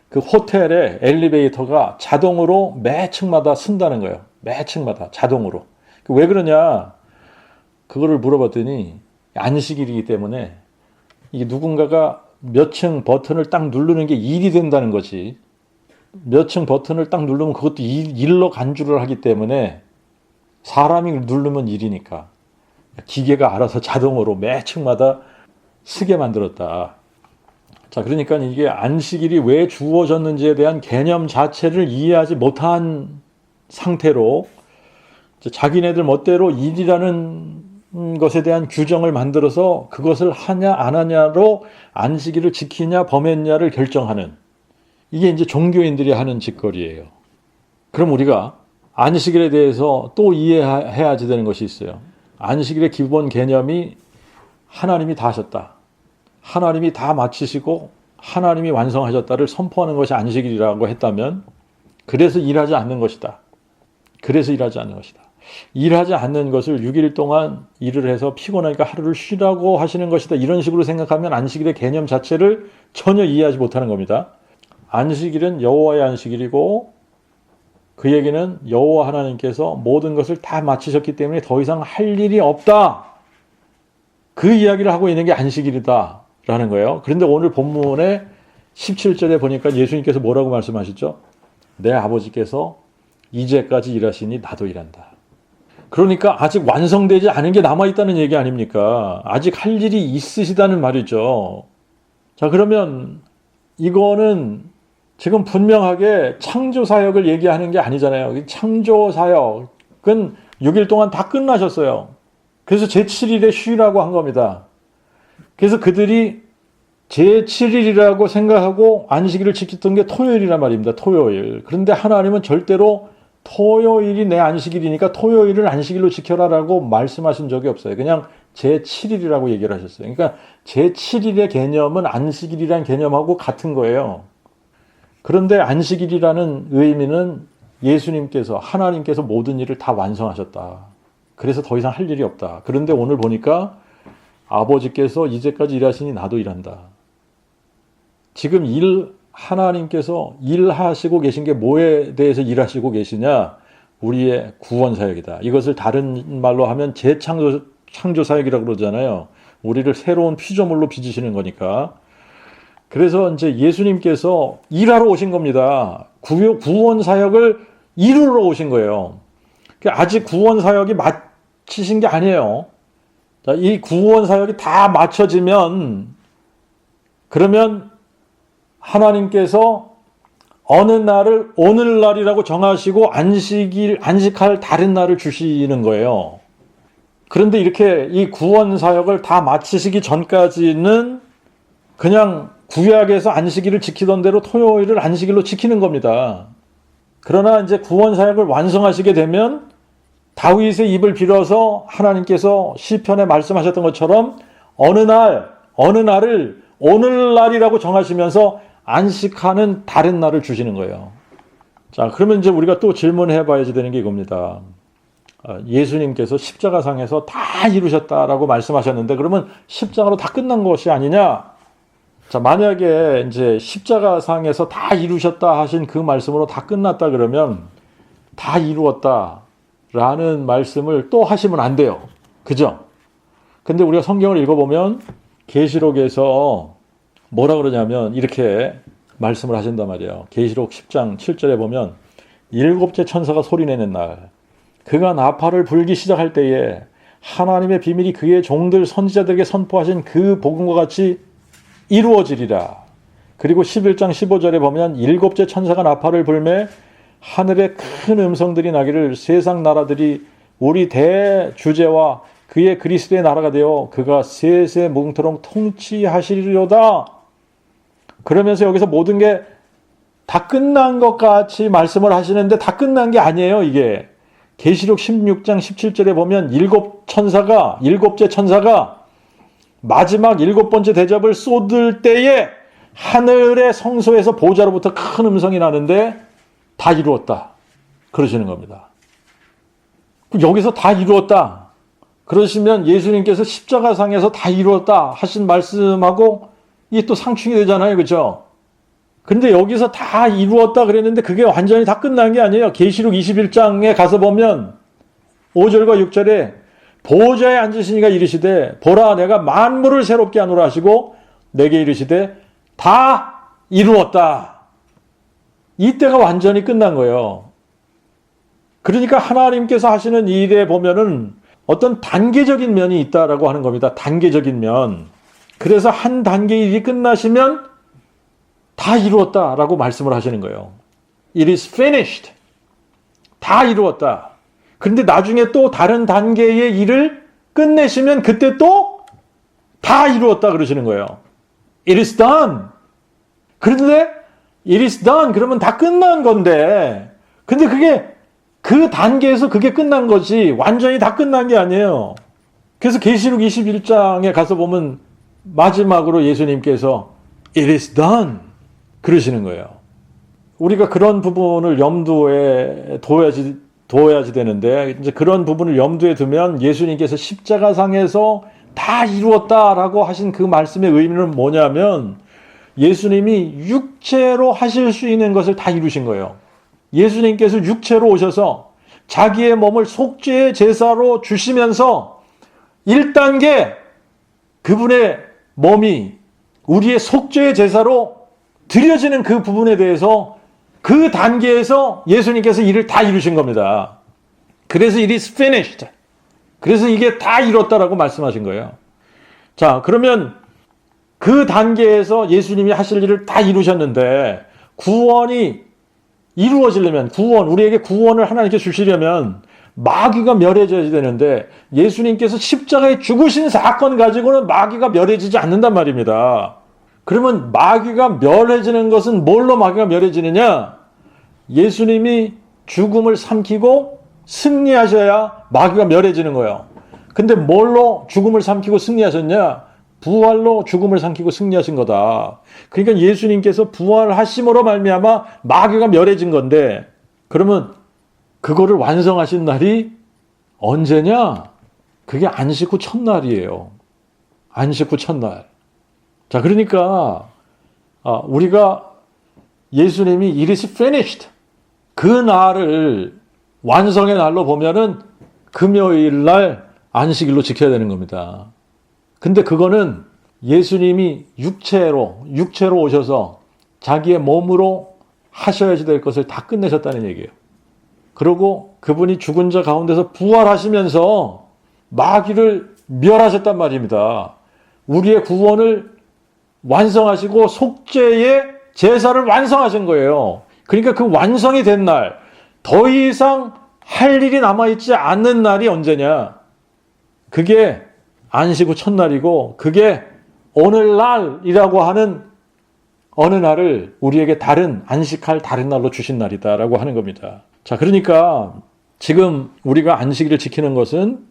그 호텔에 엘리베이터가 자동으로 매 층마다 쓴다는 거예요. 매 층마다 자동으로. 왜 그러냐? 그거를 물어봤더니 안식일이기 때문에 이게 누군가가 몇 층 버튼을 딱 누르는 게 일이 된다는 거지. 몇 층 버튼을 딱 누르면 그것도 일로 간주를 하기 때문에 사람이 누르면 1이니까. 기계가 알아서 자동으로 매 층마다 쓰게 만들었다. 자, 그러니까 이게 안식일이 왜 주어졌는지에 대한 개념 자체를 이해하지 못한 상태로 자기네들 멋대로 일이라는 것에 대한 규정을 만들어서 그것을 하냐 안 하냐로 안식일을 지키냐 범했냐를 결정하는, 이게 이제 종교인들이 하는 짓거리예요. 그럼 우리가 안식일에 대해서 또 이해해야지 되는 것이 있어요. 안식일의 기본 개념이 하나님이 다 하셨다, 하나님이 다 마치시고 하나님이 완성하셨다를 선포하는 것이 안식일이라고 했다면, 그래서 일하지 않는 것이다. 그래서 일하지 않는 것이다. 일하지 않는 것을 6일 동안 일을 해서 피곤하니까 하루를 쉬라고 하시는 것이다. 이런 식으로 생각하면 안식일의 개념 자체를 전혀 이해하지 못하는 겁니다. 안식일은 여호와의 안식일이고, 그 얘기는 여호와 하나님께서 모든 것을 다 마치셨기 때문에 더 이상 할 일이 없다, 그 이야기를 하고 있는 게 안식일이다 라는 거예요. 그런데 오늘 본문의 17절에 보니까 예수님께서 뭐라고 말씀하시죠? 내 아버지께서 이제까지 일하시니 나도 일한다. 그러니까 아직 완성되지 않은 게 남아있다는 얘기 아닙니까? 아직 할 일이 있으시다는 말이죠. 자, 그러면 이거는 지금 분명하게 창조사역을 얘기하는 게 아니잖아요. 창조사역은 6일 동안 다 끝나셨어요. 그래서 제7일에 쉬라고 한 겁니다. 그래서 그들이 제7일이라고 생각하고 안식일을 지켰던 게 토요일이란 말입니다. 토요일. 그런데 하나님은 절대로 토요일이 내 안식일이니까 토요일을 안식일로 지켜라라고 말씀하신 적이 없어요. 그냥 제7일이라고 얘기를 하셨어요. 그러니까 제7일의 개념은 안식일이란 개념하고 같은 거예요. 그런데 안식일이라는 의미는 예수님께서, 하나님께서 모든 일을 다 완성하셨다. 그래서 더 이상 할 일이 없다. 그런데 오늘 보니까 아버지께서 이제까지 일하시니 나도 일한다. 지금 하나님께서 일하시고 계신 게 뭐에 대해서 일하시고 계시냐? 우리의 구원사역이다. 이것을 다른 말로 하면 재창조사역이라고 그러잖아요. 우리를 새로운 피조물로 빚으시는 거니까. 그래서 이제 예수님께서 일하러 오신 겁니다. 구원사역을 이루러 오신 거예요. 아직 구원사역이 마치신 게 아니에요. 자, 이 구원사역이 다 마쳐지면, 그러면 하나님께서 어느 날을 오늘날이라고 정하시고 안식할 다른 날을 주시는 거예요. 그런데 이렇게 이 구원사역을 다 마치시기 전까지는 그냥 구약에서 안식일을 지키던 대로 토요일을 안식일로 지키는 겁니다. 그러나 이제 구원사역을 완성하시게 되면 다윗의 입을 빌어서 하나님께서 시편에 말씀하셨던 것처럼 어느 날을 오늘날이라고 정하시면서 안식하는 다른 날을 주시는 거예요. 자, 그러면 이제 우리가 또 질문해 봐야지 되는 게 이겁니다. 예수님께서 십자가상에서 다 이루셨다라고 말씀하셨는데, 그러면 십자가로 다 끝난 것이 아니냐? 자, 만약에 이제 십자가상에서 다 이루셨다 하신 그 말씀으로 다 끝났다 그러면 다 이루었다라는 말씀을 또 하시면 안 돼요. 그죠? 근데 우리가 성경을 읽어보면 계시록에서 뭐라 그러냐면 이렇게 말씀을 하신단 말이에요. 계시록 10장 7절에 보면 일곱째 천사가 소리내는 날, 그가 나팔을 불기 시작할 때에 하나님의 비밀이 그의 종들 선지자들에게 선포하신 그 복음과 같이 이루어지리라. 그리고 11장 15절에 보면 일곱째 천사가 나팔을 불매 하늘에 큰 음성들이 나기를 세상 나라들이 우리 대주제와 그의 그리스도의 나라가 되어 그가 세세 무궁토록 통치하시리로다. 그러면서 여기서 모든 게 다 끝난 것 같이 말씀을 하시는데 다 끝난 게 아니에요. 이게 계시록 16장 17절에 보면 일곱째 천사가 마지막 일곱 번째 대접을 쏟을 때에 하늘의 성소에서 보좌로부터 큰 음성이 나는데 다 이루었다 그러시는 겁니다. 여기서 다 이루었다 그러시면 예수님께서 십자가상에서 다 이루었다 하신 말씀하고 이게 또 상충이 되잖아요. 그렇죠? 근데 여기서 다 이루었다 그랬는데 그게 완전히 다 끝난 게 아니에요. 계시록 21장에 가서 보면 5절과 6절에 보좌에 앉으시니가 이르시되 보라 내가 만물을 새롭게 하노라 하시고 내게 이르시되 다 이루었다. 이때가 완전히 끝난 거예요. 그러니까 하나님께서 하시는 일에 보면은 어떤 단계적인 면이 있다라고 하는 겁니다. 단계적인 면. 그래서 한 단계 일이 끝나시면 다 이루었다라고 말씀을 하시는 거예요. It is finished. 다 이루었다. 그런데 나중에 또 다른 단계의 일을 끝내시면 그때 또 다 이루었다 그러시는 거예요. It is done. 그런데 it is done 그러면 다 끝난 건데 근데 그게 그 단계에서 그게 끝난 거지 완전히 다 끝난 게 아니에요. 그래서 계시록 21장에 가서 보면 마지막으로 예수님께서 It is done 그러시는 거예요. 우리가 그런 부분을 염두에 둬야지 되는데 이제 그런 부분을 염두에 두면 예수님께서 십자가상에서 다 이루었다라고 하신 그 말씀의 의미는 뭐냐면 예수님이 육체로 하실 수 있는 것을 다 이루신 거예요. 예수님께서 육체로 오셔서 자기의 몸을 속죄의 제사로 주시면서 1단계 그분의 몸이 우리의 속죄의 제사로 드려지는 그 부분에 대해서 그 단계에서 예수님께서 일을 다 이루신 겁니다. 그래서 it is finished. 그래서 이게 다 이뤘다라고 말씀하신 거예요. 자, 그러면 그 단계에서 예수님이 하실 일을 다 이루셨는데 구원이 이루어지려면 우리에게 구원을 하나님께 주시려면 마귀가 멸해져야 되는데 예수님께서 십자가에 죽으신 사건 가지고는 마귀가 멸해지지 않는단 말입니다. 그러면 마귀가 멸해지는 것은 뭘로 마귀가 멸해지느냐? 예수님이 죽음을 삼키고 승리하셔야 마귀가 멸해지는 거예요. 근데 뭘로 죽음을 삼키고 승리하셨냐? 부활로 죽음을 삼키고 승리하신 거다. 그러니까 예수님께서 부활하심으로 말미암아 마귀가 멸해진 건데 그러면 그거를 완성하신 날이 언제냐? 그게 안식 후 첫날이에요. 안식 후 첫날. 자, 그러니까 우리가 예수님이 It is finished 그 날을 완성의 날로 보면은 금요일 날 안식일로 지켜야 되는 겁니다. 근데 그거는 예수님이 육체로 오셔서 자기의 몸으로 하셔야지 될 것을 다 끝내셨다는 얘기예요. 그리고 그분이 죽은 자 가운데서 부활하시면서 마귀를 멸하셨단 말입니다. 우리의 구원을 완성하시고 속죄의 제사를 완성하신 거예요. 그러니까 그 완성이 된 날, 더 이상 할 일이 남아있지 않는 날이 언제냐? 그게 안식 후 첫날이고 그게 오늘날이라고 하는 어느 날을 우리에게 안식할 다른 날로 주신 날이다라고 하는 겁니다. 자, 그러니까 지금 우리가 안식일을 지키는 것은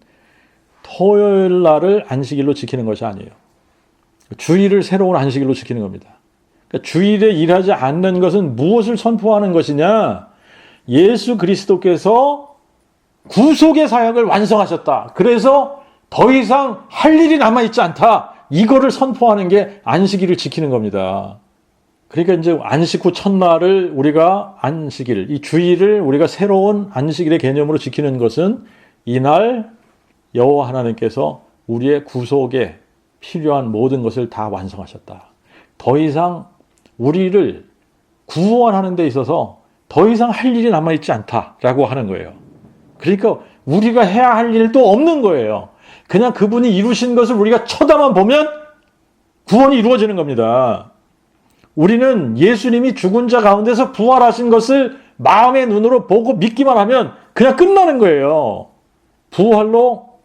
토요일 날을 안식일로 지키는 것이 아니에요. 주일을 새로운 안식일로 지키는 겁니다. 그러니까 주일에 일하지 않는 것은 무엇을 선포하는 것이냐? 예수 그리스도께서 구속의 사역을 완성하셨다. 그래서 더 이상 할 일이 남아있지 않다. 이거를 선포하는 게 안식일을 지키는 겁니다. 그러니까 이제 안식 후 첫날을 우리가 안식일, 이 주일을 우리가 새로운 안식일의 개념으로 지키는 것은 이날 여호와 하나님께서 우리의 구속에 필요한 모든 것을 다 완성하셨다. 더 이상 우리를 구원하는 데 있어서 더 이상 할 일이 남아있지 않다라고 하는 거예요. 그러니까 우리가 해야 할 일도 없는 거예요. 그냥 그분이 이루신 것을 우리가 쳐다만 보면 구원이 이루어지는 겁니다. 우리는 예수님이 죽은 자 가운데서 부활하신 것을 마음의 눈으로 보고 믿기만 하면 그냥 끝나는 거예요. 부활로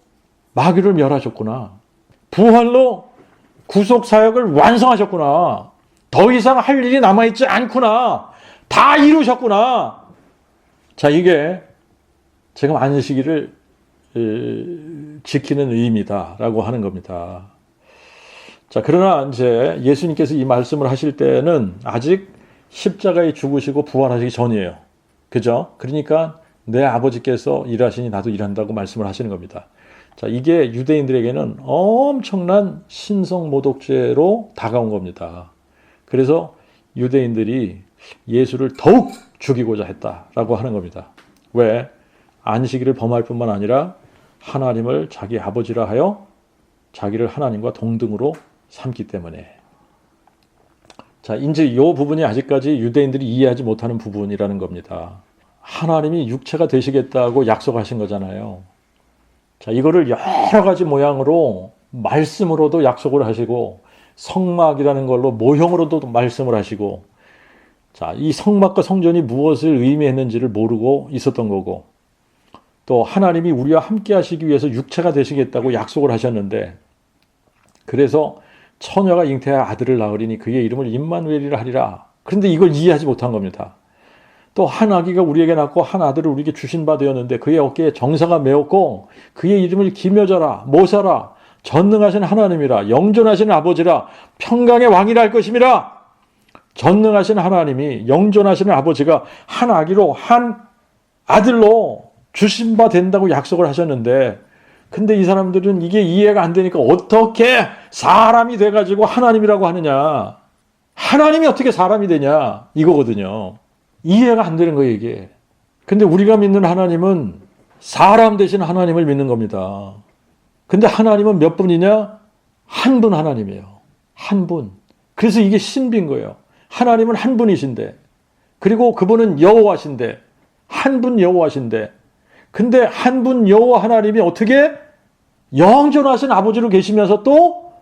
마귀를 멸하셨구나. 부활로 구속 사역을 완성하셨구나. 더 이상 할 일이 남아있지 않구나. 다 이루셨구나. 자, 이게 지금 안식일을 지키는 의미다라고 하는 겁니다. 자, 그러나 이제 예수님께서 이 말씀을 하실 때는 아직 십자가에 죽으시고 부활하시기 전이에요. 그죠? 그러니까 내 아버지께서 일하시니 나도 일한다고 말씀을 하시는 겁니다. 자, 이게 유대인들에게는 엄청난 신성모독죄로 다가온 겁니다. 그래서 유대인들이 예수를 더욱 죽이고자 했다라고 하는 겁니다. 왜? 안식일을 범할 뿐만 아니라 하나님을 자기 아버지라 하여 자기를 하나님과 동등으로 삼기 때문에. 자, 이제 이 부분이 아직까지 유대인들이 이해하지 못하는 부분이라는 겁니다. 하나님이 육체가 되시겠다고 약속하신 거잖아요. 자, 이거를 여러 가지 모양으로 말씀으로도 약속을 하시고 성막이라는 걸로 모형으로도 말씀을 하시고, 자, 이 성막과 성전이 무엇을 의미했는지를 모르고 있었던 거고, 또 하나님이 우리와 함께 하시기 위해서 육체가 되시겠다고 약속을 하셨는데, 그래서 처녀가 잉태하여 아들을 낳으리니 그의 이름을 임마누엘이라 하리라. 그런데 이걸 이해하지 못한 겁니다. 또 한 아기가 우리에게 낳고 한 아들을 우리에게 주신 바 되었는데 그의 어깨에 정사가 메었고 그의 이름을 기묘자라 모사라 전능하신 하나님이라 영존하신 아버지라 평강의 왕이라 할 것임이라. 전능하신 하나님이 영존하시는 아버지가 한 아기로 한 아들로 주신 바 된다고 약속을 하셨는데, 근데 이 사람들은 이게 이해가 안 되니까 어떻게 사람이 돼가지고 하나님이라고 하느냐, 하나님이 어떻게 사람이 되냐, 이거거든요. 이해가 안 되는 거예요, 이게. 근데 우리가 믿는 하나님은 사람 대신 하나님을 믿는 겁니다. 근데 하나님은 몇 분이냐? 한 분 하나님이에요. 한 분. 그래서 이게 신비인 거예요. 하나님은 한 분이신데, 그리고 그분은 여호와신데, 한 분 여호와신데, 근데 한 분 여호와 하나님이 어떻게 영존하신 아버지로 계시면서 또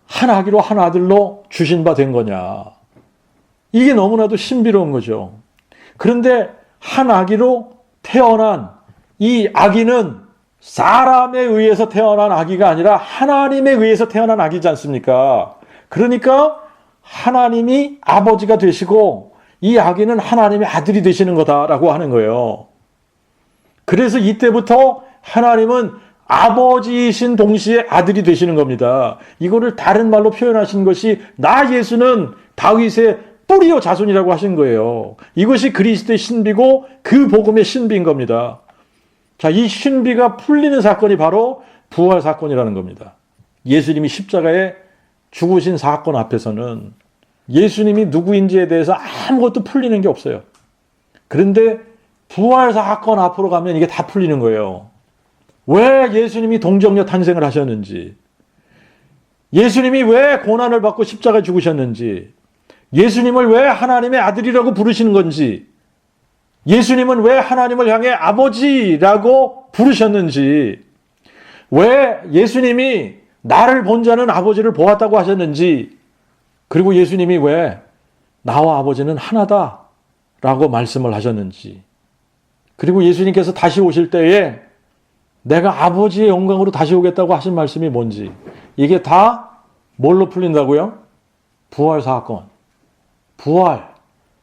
한 아기로 한 아들로 주신 바 된 거냐. 이게 너무나도 신비로운 거죠. 그런데 한 아기로 태어난 이 아기는 사람에 의해서 태어난 아기가 아니라 하나님에 의해서 태어난 아기지 않습니까? 그러니까 하나님이 아버지가 되시고 이 아기는 하나님의 아들이 되시는 거다라고 하는 거예요. 그래서 이때부터 하나님은 아버지이신 동시에 아들이 되시는 겁니다. 이거를 다른 말로 표현하신 것이 나 예수는 다윗의 뿌리요 자손이라고 하신 거예요. 이것이 그리스도의 신비고 그 복음의 신비인 겁니다. 자, 이 신비가 풀리는 사건이 바로 부활 사건이라는 겁니다. 예수님이 십자가에 죽으신 사건 앞에서는 예수님이 누구인지에 대해서 아무것도 풀리는 게 없어요. 그런데 부활 사건 앞으로 가면 이게 다 풀리는 거예요. 왜 예수님이 동정녀 탄생을 하셨는지, 예수님이 왜 고난을 받고 십자가에 죽으셨는지, 예수님을 왜 하나님의 아들이라고 부르시는 건지, 예수님은 왜 하나님을 향해 아버지라고 부르셨는지, 왜 예수님이 나를 본 자는 아버지를 보았다고 하셨는지, 그리고 예수님이 왜 나와 아버지는 하나다라고 말씀을 하셨는지, 그리고 예수님께서 다시 오실 때에 내가 아버지의 영광으로 다시 오겠다고 하신 말씀이 뭔지, 이게 다 뭘로 풀린다고요? 부활 사건. 부활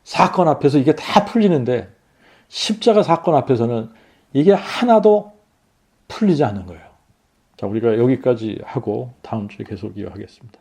사건 앞에서 이게 다 풀리는데 십자가 사건 앞에서는 이게 하나도 풀리지 않는 거예요. 자, 우리가 여기까지 하고 다음 주에 계속 이어가겠습니다.